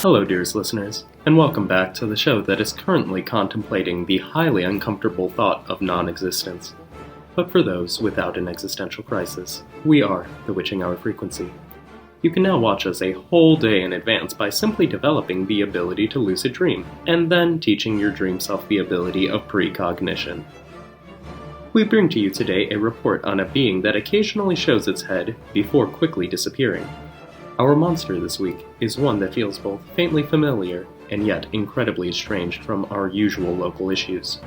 Hello, dearest listeners, and welcome back to the show that is currently contemplating the highly uncomfortable thought of non-existence. But for those without an existential crisis, we are the Witching Hour Frequency. You can now watch us a whole day in advance by simply developing the ability to lucid dream, and then teaching your dream self the ability of precognition. We bring to you today a report on a being that occasionally shows its head before quickly disappearing. Our monster this week is one that feels both faintly familiar and yet incredibly estranged from our usual local issues.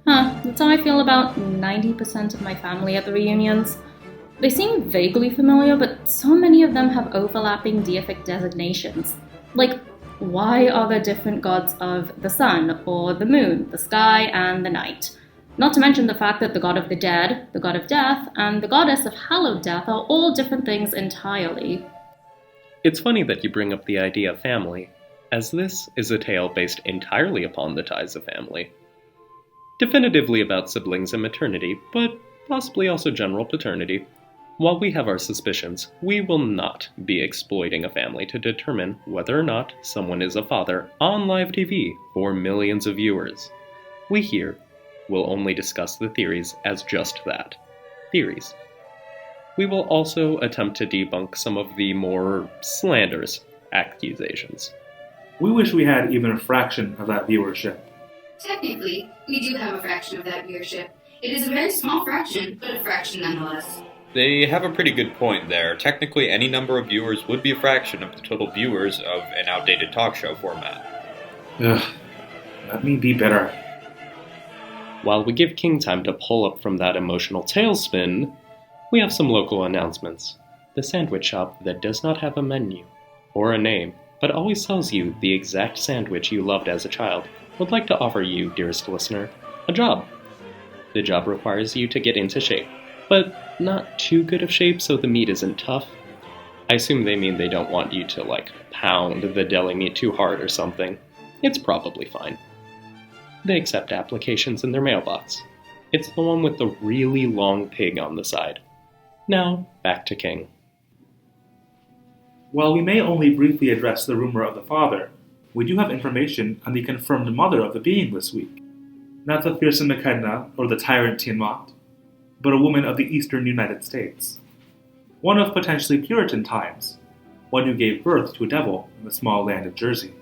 That's how I feel about 90% of my family at the reunions. They seem vaguely familiar, but so many of them have overlapping deific designations. Like, why are there different gods of the sun, or the moon, the sky, and the night? Not to mention the fact that the god of the dead, the god of death, and the goddess of hallowed death are all different things entirely. It's funny that you bring up the idea of family, as this is a tale based entirely upon the ties of family. Definitively about siblings and maternity, but possibly also general paternity. While we have our suspicions, we will not be exploiting a family to determine whether or not someone is a father on live TV for millions of viewers. We here will only discuss the theories as just that, theories. We will also attempt to debunk some of the more slanderous accusations. We wish we had even a fraction of that viewership. Technically, we do have a fraction of that viewership. It is a very small fraction, but a fraction nonetheless. They have a pretty good point there. Technically, any number of viewers would be a fraction of the total viewers of an outdated talk show format. Ugh, let me be better. While we give King time to pull up from that emotional tailspin, we have some local announcements. The sandwich shop that does not have a menu or a name, but always sells you the exact sandwich you loved as a child, would like to offer you, dearest listener, a job. The job requires you to get into shape, but not too good of shape so the meat isn't tough. I assume they mean they don't want you to, pound the deli meat too hard or something. It's probably fine. They accept applications in their mailbox. It's the one with the really long pig on the side. Now, back to King. While we may only briefly address the rumor of the father, we do have information on the confirmed mother of the being this week. Not the fearsome Echidna or the tyrant Tiamat, but a woman of the eastern United States. One of potentially Puritan times, one who gave birth to a devil in the small land of Jersey.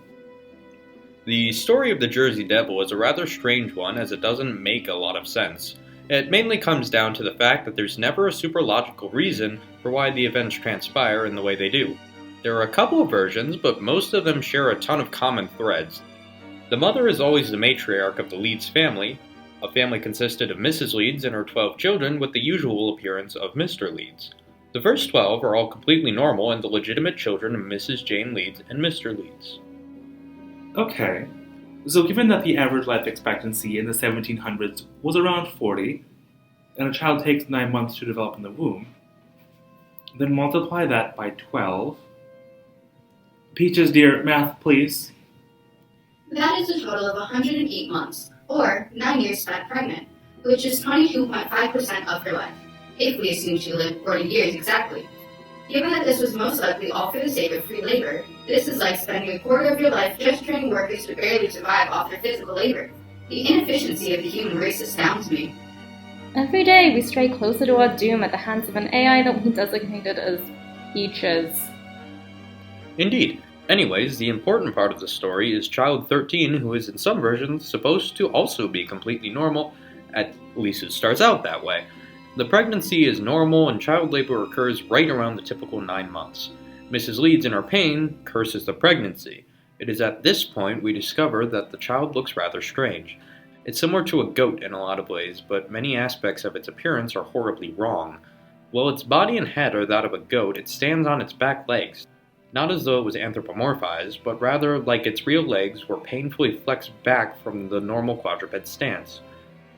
The story of the Jersey Devil is a rather strange one, as it doesn't make a lot of sense. It mainly comes down to the fact that there's never a super logical reason for why the events transpire in the way they do. There are a couple of versions, but most of them share a ton of common threads. The mother is always the matriarch of the Leeds family. A family consisted of Mrs. Leeds and her 12 children, with the usual appearance of Mr. Leeds. The first 12 are all completely normal and the legitimate children of Mrs. Jane Leeds and Mr. Leeds. Okay, so given that the average life expectancy in the 1700s was around 40, and a child takes 9 months to develop in the womb, then multiply that by 12. Peaches, dear, math, please. That is a total of 108 months, or 9 years spent pregnant, which is 22.5% of her life, if we assume she lived 40 years exactly. Given that this was most likely all for the sake of free labor, this is like spending a quarter of your life just training workers to barely survive off their physical labor. The inefficiency of the human race astounds me. Every day we stray closer to our doom at the hands of an AI that we designated as Peaches. Indeed. Anyways, the important part of the story is Child 13, who is in some versions supposed to also be completely normal, at least it starts out that way. The pregnancy is normal and child labor occurs right around the typical 9 months. Mrs. Leeds, in her pain, curses the pregnancy. It is at this point we discover that the child looks rather strange. It's similar to a goat in a lot of ways, but many aspects of its appearance are horribly wrong. While its body and head are that of a goat, it stands on its back legs. Not as though it was anthropomorphized, but rather like its real legs were painfully flexed back from the normal quadruped stance.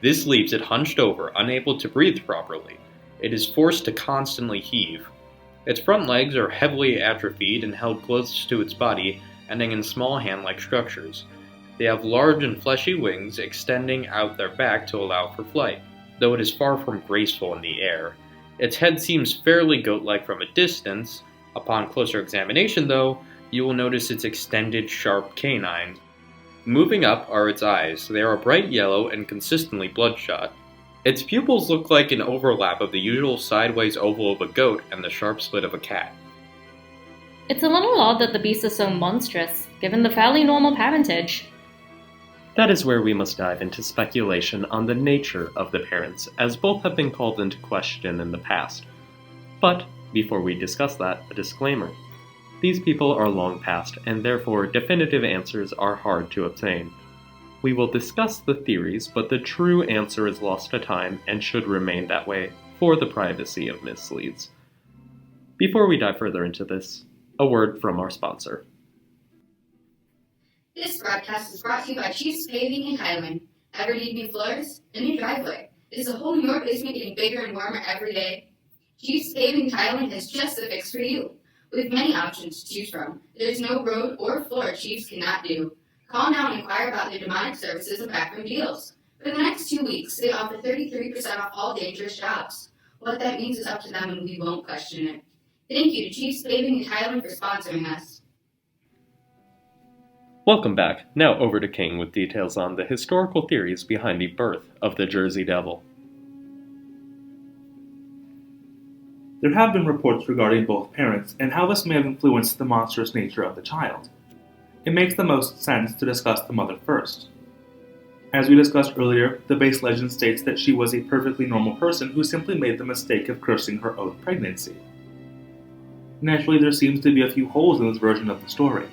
This leaves it hunched over, unable to breathe properly. It is forced to constantly heave. Its front legs are heavily atrophied and held close to its body, ending in small hand-like structures. They have large and fleshy wings extending out their back to allow for flight, though it is far from graceful in the air. Its head seems fairly goat-like from a distance. Upon closer examination, though, you will notice its extended, sharp canines. Moving up are its eyes. They are bright yellow and consistently bloodshot. Its pupils look like an overlap of the usual sideways oval of a goat and the sharp slit of a cat. It's a little odd that the beast is so monstrous, given the fairly normal parentage. That is where we must dive into speculation on the nature of the parents, as both have been called into question in the past. But, before we discuss that, a disclaimer. These people are long past, and therefore definitive answers are hard to obtain. We will discuss the theories, but the true answer is lost to time and should remain that way for the privacy of Miss Leeds. Before we dive further into this, a word from our sponsor. This broadcast is brought to you by Chiefs Paving in Highland. Ever need new floors? A new driveway? Is the hole in your basement getting bigger and warmer every day? Chiefs Paving in Highland has just the fix for you. With many options to choose from, there's no road or floor Chiefs cannot do. Call now and inquire about their demonic services and backroom deals. For the next 2 weeks, they offer 33% off all dangerous jobs. What that means is up to them and we won't question it. Thank you to Chiefs Paving in Highland for sponsoring us. Welcome back. Now over to King with details on the historical theories behind the birth of the Jersey Devil. There have been reports regarding both parents and how this may have influenced the monstrous nature of the child. It makes the most sense to discuss the mother first. As we discussed earlier, the base legend states that she was a perfectly normal person who simply made the mistake of cursing her own pregnancy. Naturally, there seems to be a few holes in this version of the story.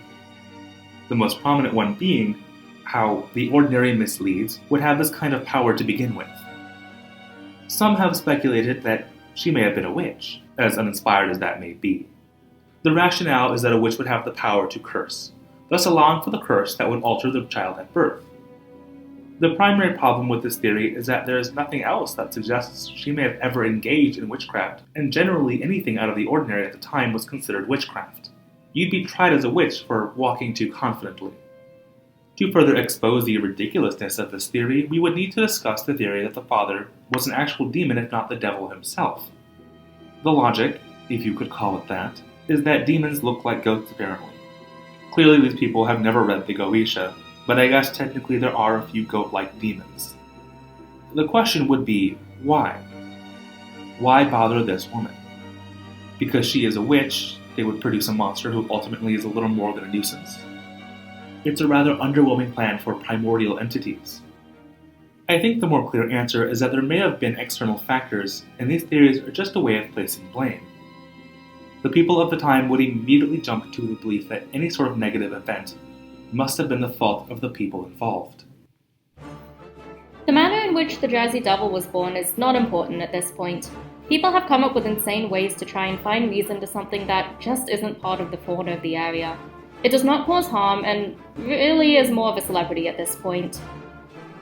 The most prominent one being how the ordinary Miss Leeds would have this kind of power to begin with. Some have speculated that she may have been a witch, as uninspired as that may be. The rationale is that a witch would have the power to curse, thus allowing for the curse that would alter the child at birth. The primary problem with this theory is that there is nothing else that suggests she may have ever engaged in witchcraft, and generally anything out of the ordinary at the time was considered witchcraft. You'd be tried as a witch for walking too confidently. To further expose the ridiculousness of this theory, we would need to discuss the theory that the father was an actual demon if not the devil himself. The logic, if you could call it that, is that demons look like goats apparently. Clearly these people have never read the Goetia, but I guess technically there are a few goat-like demons. The question would be, why? Why bother this woman? Because she is a witch, they would produce a monster who ultimately is a little more than a nuisance. It's a rather underwhelming plan for primordial entities. I think the more clear answer is that there may have been external factors, and these theories are just a way of placing blame. The people of the time would immediately jump to the belief that any sort of negative event must have been the fault of the people involved. The manner in which the Jersey Devil was born is not important at this point. People have come up with insane ways to try and find reason to something that just isn't part of the fauna of the area. It does not cause harm and really is more of a celebrity at this point.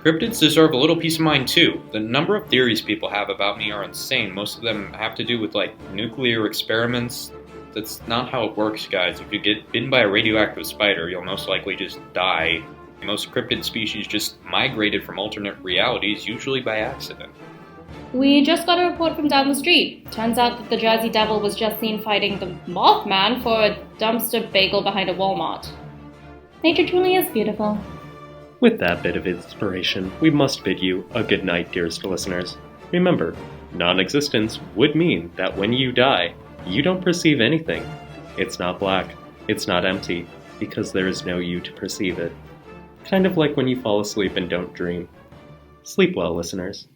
Cryptids deserve a little peace of mind too. The number of theories people have about me are insane. Most of them have to do with nuclear experiments. That's not how it works, guys. If you get bitten by a radioactive spider, you'll most likely just die. Most cryptid species just migrated from alternate realities, usually by accident. We just got a report from down the street. Turns out that the Jersey Devil was just seen fighting the Mothman for a dumpster bagel behind a Walmart. Nature truly is beautiful. With that bit of inspiration, we must bid you a good night, dearest listeners. Remember, non-existence would mean that when you die, you don't perceive anything. It's not black, it's not empty, because there is no you to perceive it. Kind of like when you fall asleep and don't dream. Sleep well, listeners.